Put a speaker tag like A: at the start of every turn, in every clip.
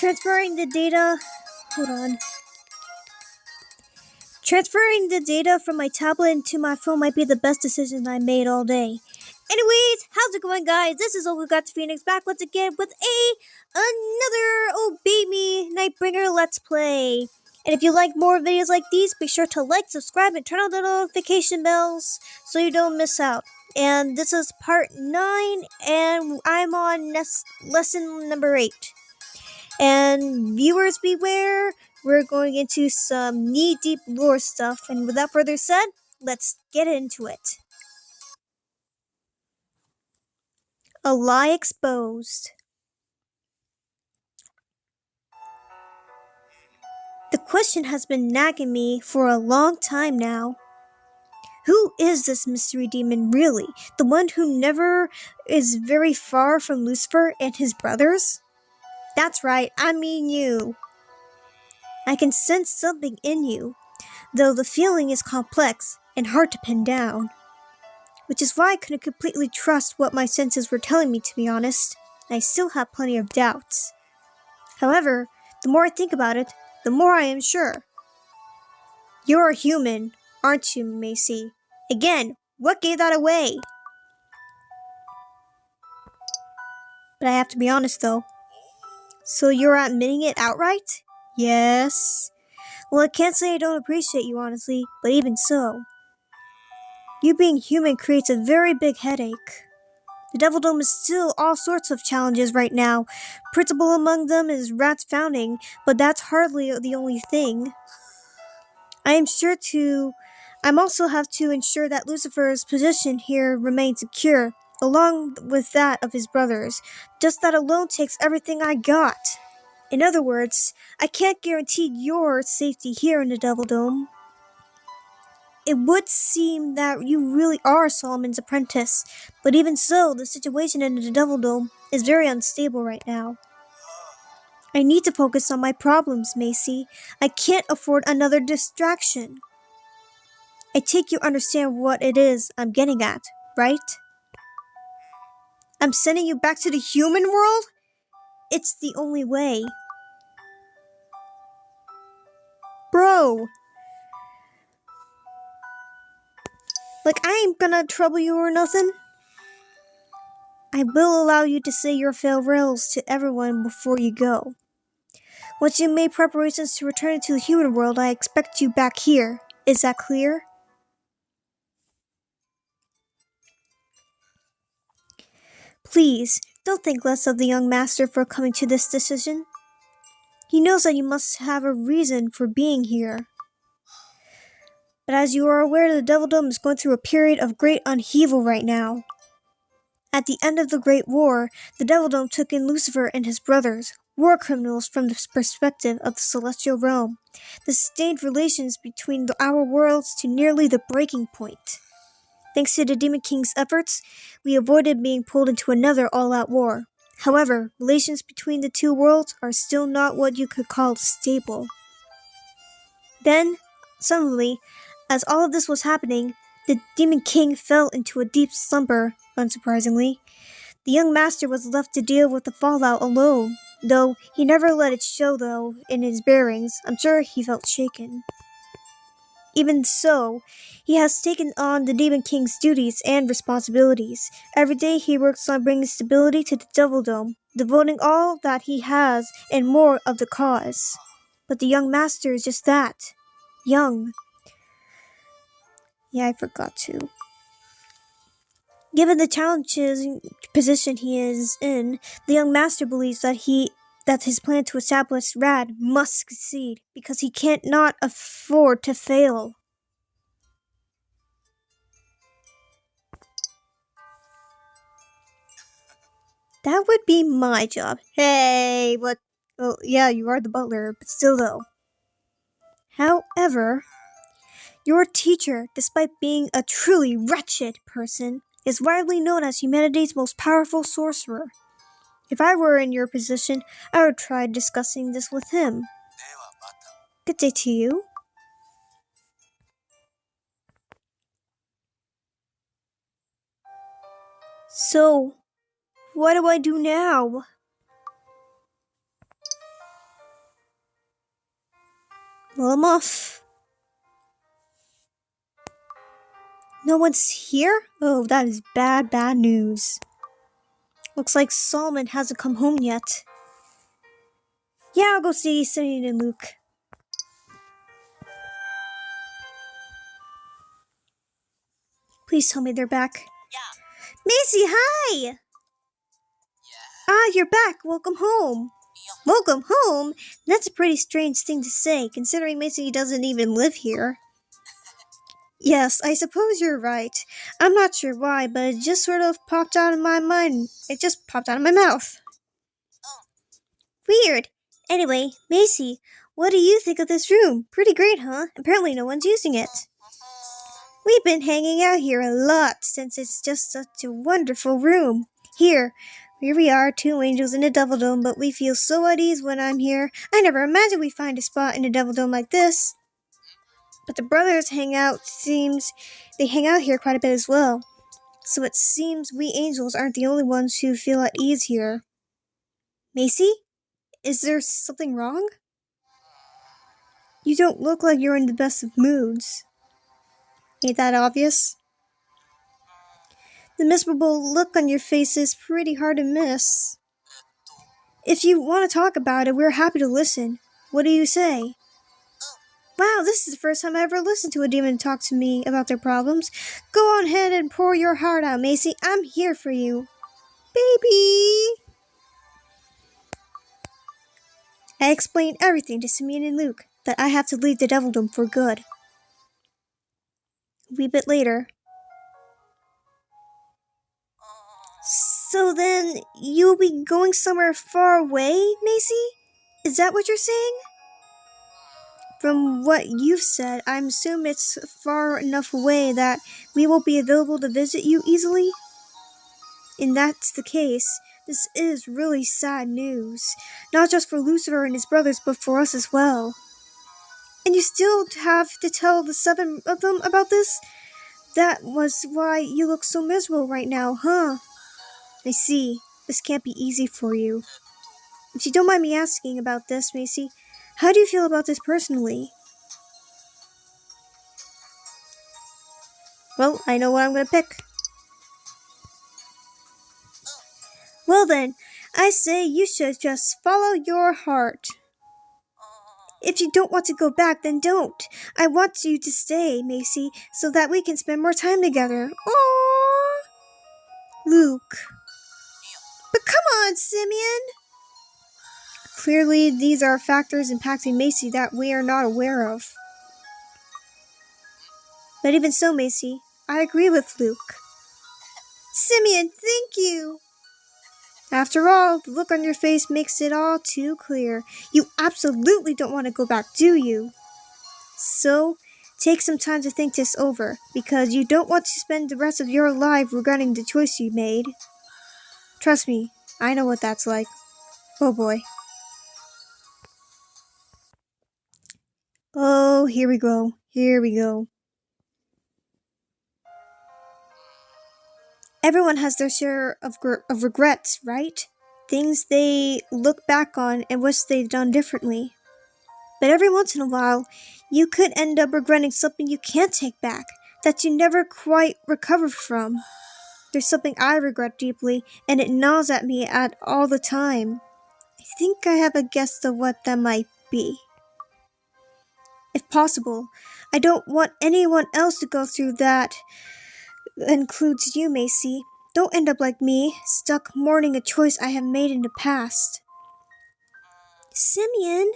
A: Transferring the data. Hold on. Transferring the data from my tablet into my phone might be the best decision I made all day. Anyways, how's it going, guys? This is Got Phoenix back once again with another Obey Me Nightbringer Let's Play. And if you like more videos like these, be sure to like, subscribe, and turn on the notification bells so you don't miss out. And this is part 9, and I'm on lesson number 8. And viewers beware, we're going into some knee-deep lore stuff, and without further said, let's get into it. A lie exposed. The question has been nagging me for a long time now. Who is this mystery demon really? The one who never is very far from Lucifer and his brothers? That's right, I mean you. I can sense something in you, though the feeling is complex and hard to pin down. Which is why I couldn't completely trust what my senses were telling me, to be honest. I still have plenty of doubts. However, the more I think about it, the more I am sure. You're a human, aren't you, Macy? Again, what gave that away? But I have to be honest, though. So you're admitting it outright? Yes. Well, I can't say I don't appreciate you, honestly, but even so. You being human creates a very big headache. The Devil Dome is still all sorts of challenges right now. Principal among them is Rat's founding, but that's hardly the only thing. I'm also have to ensure that Lucifer's position here remains secure, along with that of his brothers. Just that alone takes everything I got. In other words, I can't guarantee your safety here in the Devil Dome. It would seem that you really are Solomon's apprentice, but even so, the situation in the Devil Dome is very unstable right now. I need to focus on my problems, Macy. I can't afford another distraction. I take you understand what it is I'm getting at, right? I'm sending you back to the human world? It's the only way. Bro! Like, I ain't gonna trouble you or nothing. I will allow you to say your farewells to everyone before you go. Once you made preparations to return to the human world, I expect you back here. Is that clear? Please, don't think less of the young master for coming to this decision. He knows that you must have a reason for being here. But as you are aware, the Devil Dome is going through a period of great upheaval right now. At the end of the Great War, the Devil Dome took in Lucifer and his brothers, war criminals from the perspective of the celestial realm. This sustained relations between our worlds to nearly the breaking point. Thanks to the Demon King's efforts, we avoided being pulled into another all-out war. However, relations between the two worlds are still not what you could call stable. Then, suddenly, as all of this was happening, the Demon King fell into a deep slumber, unsurprisingly. The young master was left to deal with the fallout alone, though he never let it show in his bearings. I'm sure he felt shaken. Even so, he has taken on the Demon King's duties and responsibilities. Every day he works on bringing stability to the Devil Dome, devoting all that he has and more of the cause. But the young master is just that. Young. Yeah, I forgot to. Given the challenging position he is in, the young master believes that his plan to establish Rad must succeed, because he can't not afford to fail. That would be my job. Hey, what? Well, yeah, you are the butler, but still though. However, your teacher, despite being a truly wretched person, is widely known as humanity's most powerful sorcerer. If I were in your position, I would try discussing this with him. Good day to you. So, what do I do now? Well, I'm off. No one's here? Oh, that is bad, bad news. Looks like Solomon hasn't come home yet. Yeah, I'll go see Simeon and Luke. Please tell me they're back. Macy, hi! Ah, you're back. Welcome home. Welcome home? That's a pretty strange thing to say, considering Macy doesn't even live here. Yes, I suppose you're right. I'm not sure why, but it just sort of popped out of my mind. It just popped out of my mouth. Weird. Anyway, Macy, what do you think of this room? Pretty great, huh? Apparently no one's using it. We've been hanging out here a lot since it's just such a wonderful room. Here we are, two angels in a devil dome, but we feel so at ease when I'm here. I never imagined we'd find a spot in a devil dome like this. But the brothers they hang out here quite a bit as well. So it seems we angels aren't the only ones who feel at ease here. Macy? Is there something wrong? You don't look like you're in the best of moods. Ain't that obvious? The miserable look on your face is pretty hard to miss. If you want to talk about it, we're happy to listen. What do you say? Wow, this is the first time I ever listened to a demon talk to me about their problems. Go on ahead and pour your heart out, Macy. I'm here for you. Baby! I explained everything to Simeon and Luke, that I have to leave the Devil Dome for good. A wee bit later. So then, you'll be going somewhere far away, Macy? Is that what you're saying? From what you've said, I assume it's far enough away that we won't be available to visit you easily? And that's the case. This is really sad news. Not just for Lucifer and his brothers, but for us as well. And you still have to tell the 7 of them about this? That was why you look so miserable right now, huh? I see. This can't be easy for you. If you don't mind me asking about this, Macy, how do you feel about this personally? Well, I know what I'm gonna pick. Well then, I say you should just follow your heart. If you don't want to go back, then don't. I want you to stay, Macy, so that we can spend more time together. Aww. Luke. But come on, Simeon! Clearly, these are factors impacting Macy that we are not aware of. But even so, Macy, I agree with Luke. Simeon, thank you! After all, the look on your face makes it all too clear. You absolutely don't want to go back, do you? So, take some time to think this over, because you don't want to spend the rest of your life regretting the choice you made. Trust me, I know what that's like. Oh boy. Oh, here we go. Here we go. Everyone has their share of regrets, right? Things they look back on and wish they'd done differently. But every once in a while, you could end up regretting something you can't take back, that you never quite recovered from. There's something I regret deeply, and it gnaws at me all the time. I think I have a guess of what that might be. If possible, I don't want anyone else to go through that. Includes you, Macy. Don't end up like me, stuck mourning a choice I have made in the past. Simeon?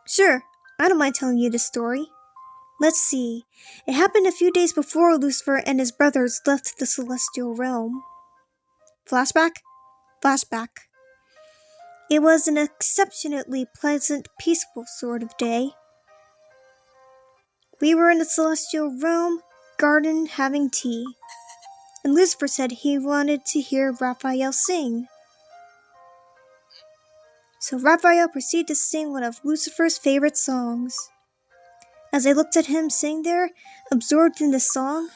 A: Sure, I don't mind telling you this story. Let's see. It happened a few days before Lucifer and his brothers left the celestial realm. Flashback? Flashback. It was an exceptionally pleasant, peaceful sort of day. We were in the celestial realm garden having tea, and Lucifer said he wanted to hear Raphael sing. So Raphael proceeded to sing one of Lucifer's favorite songs. As I looked at him sing there, absorbed in the song,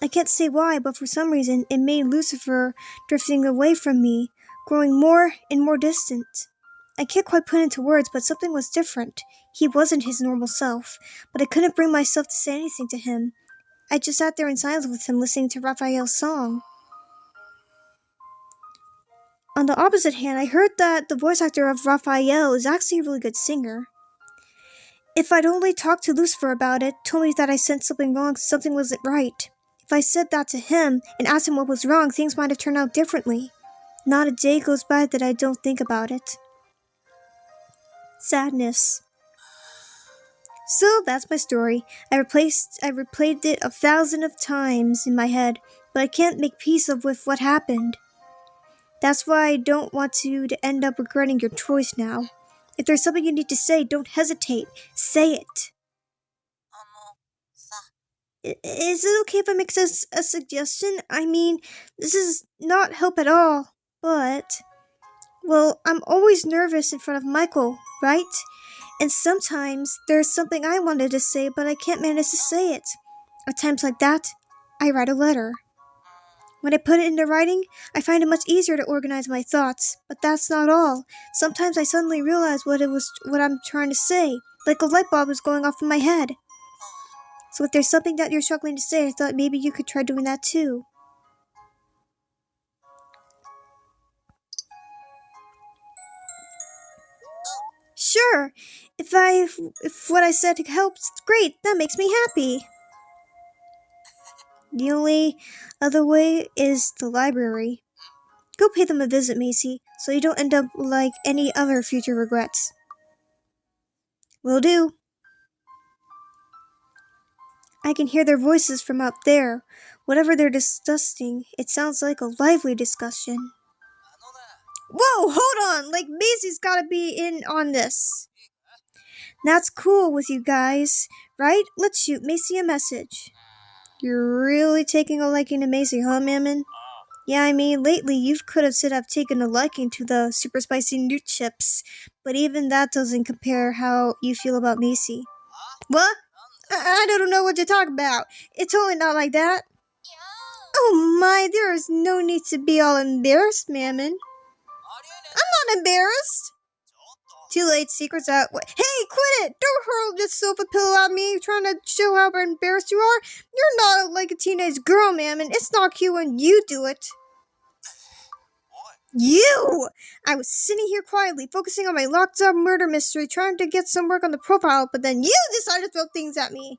A: I can't say why, but for some reason it made Lucifer drifting away from me, growing more and more distant. I can't quite put it into words, but something was different. He wasn't his normal self, but I couldn't bring myself to say anything to him. I just sat there in silence with him listening to Raphael's song. On the opposite hand, I heard that the voice actor of Raphael is actually a really good singer. If I'd only talked to Lucifer about it, told me that I sensed something wrong, something wasn't right. If I said that to him and asked him what was wrong, things might have turned out differently. Not a day goes by that I don't think about it. Sadness. So that's my story. I replayed it 1,000 of times in my head, but I can't make peace with what happened. That's why I don't want you to end up regretting your choice now. If there's something you need to say, don't hesitate. Say it. Is it okay if I make a suggestion? I mean, this is not help at all, but... Well, I'm always nervous in front of Michael, right? And sometimes there's something I wanted to say, but I can't manage to say it. At times like that, I write a letter. When I put it into writing, I find it much easier to organize my thoughts. But that's not all. Sometimes I suddenly realize what I'm trying to say, like a light bulb is going off in my head. So if there's something that you're struggling to say, I thought maybe you could try doing that too. Sure, if what I said helps, great, that makes me happy. The only other way is the library. Go pay them a visit, Macy, so you don't end up like any other future regrets. Will do. I can hear their voices from out there. Whatever they're discussing, it sounds like a lively discussion. Whoa, hold on! Like, Macy's gotta be in on this. That's cool with you guys, right? Let's shoot Macy a message. You're really taking a liking to Macy, huh, Mammon? Yeah, I mean, lately you could have taken a liking to the super spicy newt chips, but even that doesn't compare how you feel about Macy. What? I don't know what you're talking about. It's totally not like that. Oh my, there is no need to be all embarrassed, Mammon. I'm not embarrassed. Too late, secret's out. Hey, quit it! Don't hurl this sofa pillow at me, trying to show how embarrassed you are. You're not like a teenage girl, Mammon. It's not cute when you do it. You! I was sitting here quietly, focusing on my locked-up murder mystery, trying to get some work on the profile, but then you decided to throw things at me.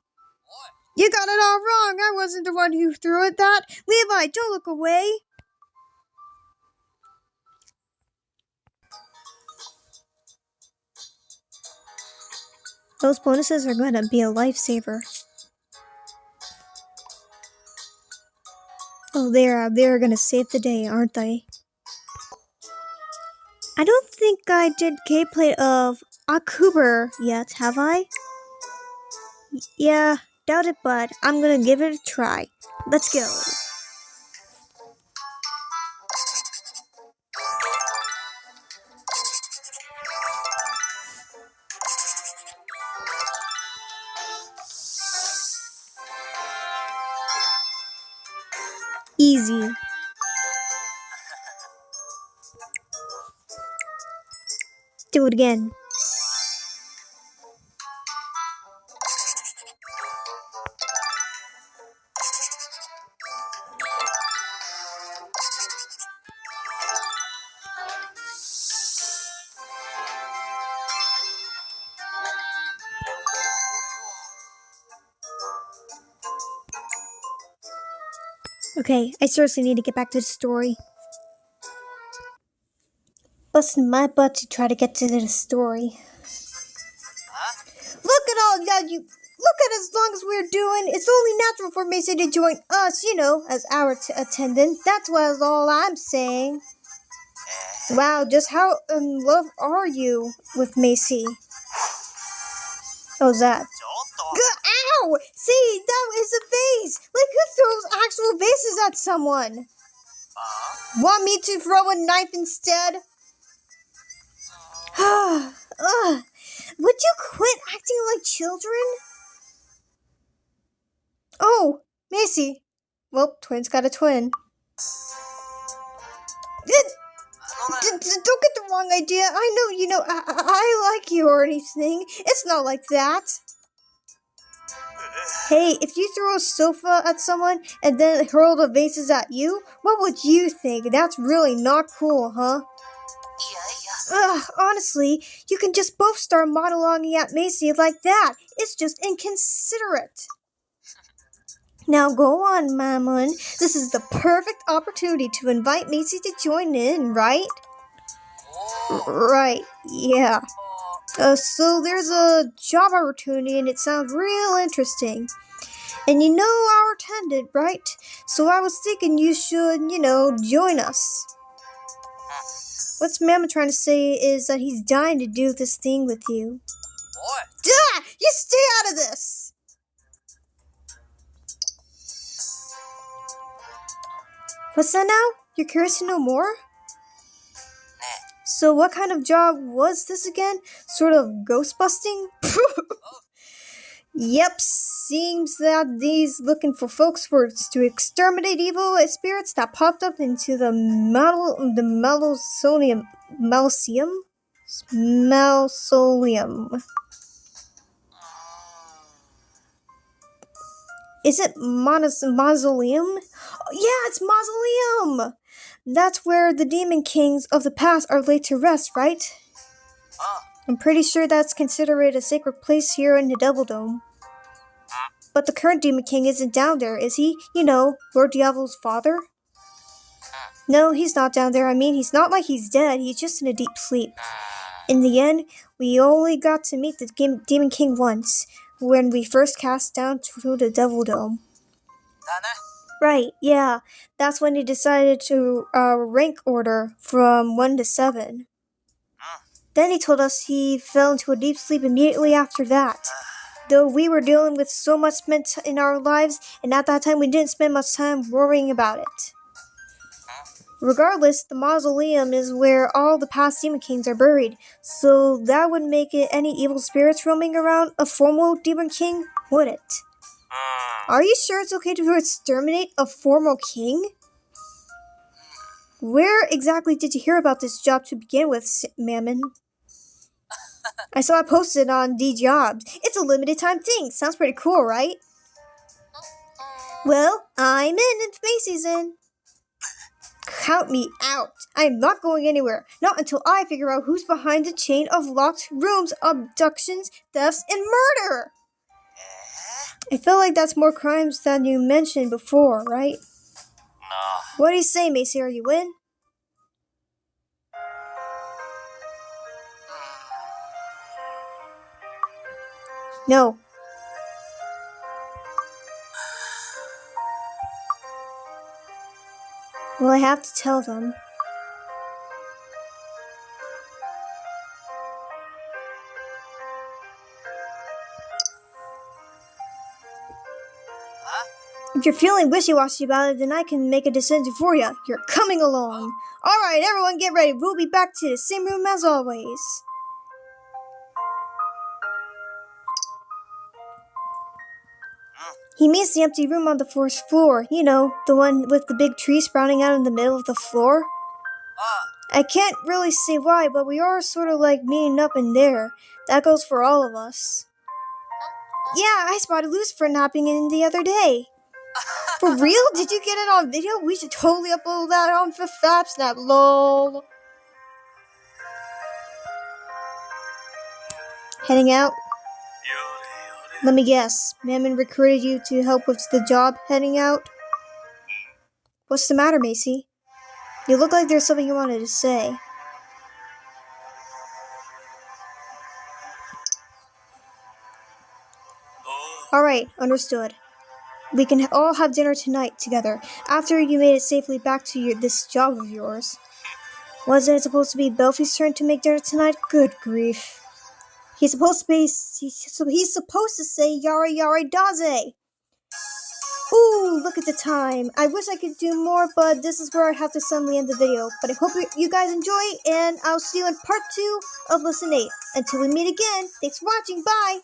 A: You got it all wrong. I wasn't the one who threw it that. Levi, don't look away. Those bonuses are going to be a lifesaver. Oh, they're going to save the day, aren't they? I don't think I did gameplay of Akuber yet, have I? Yeah, doubt it, but I'm going to give it a try. Let's go. Easy. Do it again. Okay, I seriously need to get back to the story. Busting my butt to try to get to the story. Look at all that you... Look at as long as we're doing, it's only natural for Macy to join us, as our attendant. That's all I'm saying. Wow, just how in love are you with Macy? How's that? Ow! See, that is a vase! Like, who throws actual vases at someone? Want me to throw a knife instead? Would you quit acting like children? Oh, Macy. Well, twins got a twin. Don't get the wrong idea. I know, I like you or anything. It's not like that. Hey, if you throw a sofa at someone and then hurl the vases at you, what would you think? That's really not cool, huh? Ugh, honestly, you can just both start monologuing at Macy like that. It's just inconsiderate. Now go on, Mammon. This is the perfect opportunity to invite Macy to join in, right? Right, yeah. So there's a job opportunity and it sounds real interesting. And you know our attendant, right? So I was thinking you should, join us. What's Mama trying to say is that he's dying to do this thing with you. What? Duh! You stay out of this! What's that now? You're curious to know more? So what kind of job was this again? Sort of ghost busting? Yep, seems that these looking for folks were to exterminate evil spirits that popped up into the mausoleum. Is it mausoleum? Oh, yeah, it's mausoleum! That's where the demon kings of the past are laid to rest, right? I'm pretty sure that's considered a sacred place here in the Devil Dome. But the current Demon King isn't down there, is he? Lord Diablo's father? No, he's not down there. I mean, he's not like he's dead. He's just in a deep sleep. In the end, we only got to meet the Demon King once, when we first cast down to the Devil Dome. Right, yeah. That's when he decided to rank order from 1 to 7. Then he told us he fell into a deep sleep immediately after that. Though we were dealing with so much in our lives, and at that time we didn't spend much time worrying about it. Regardless, the mausoleum is where all the past Demon Kings are buried, so that would make it any evil spirits roaming around a formal Demon King, would it? Are you sure it's okay to exterminate a formal king? Where exactly did you hear about this job to begin with, Mammon? I saw it posted on D Jobs. It's a limited time thing. Sounds pretty cool, right? Well, I'm in if Macy's in. Count me out. I am not going anywhere. Not until I figure out who's behind the chain of locked rooms, abductions, thefts, and murder. I feel like that's more crimes than you mentioned before, right? No. What do you say, Macy? Are you in? No. Well, I have to tell them. If you're feeling wishy-washy about it, then I can make a decision for you. You're coming along. Alright, everyone get ready. We'll be back to the same room as always. He means the empty room on the first floor. The one with the big tree sprouting out in the middle of the floor. I can't really say why, but we are sort of like meeting up in there. That goes for all of us. Yeah, I spotted Lucifer napping in the other day. For real? Did you get it on video? We should totally upload that on FabSnap, lol. Heading out? Let me guess. Mammon recruited you to help with the job heading out? What's the matter, Macy? You look like there's something you wanted to say. Alright, understood. We can all have dinner tonight together, after you made it safely back to this job of yours. Wasn't it supposed to be Belfie's turn to make dinner tonight? Good grief. He's supposed to say Yara Yara Daze. Ooh, look at the time. I wish I could do more, but this is where I have to suddenly end the video. But I hope you guys enjoy, and I'll see you in part 2 of Lesson 8. Until we meet again, thanks for watching, bye!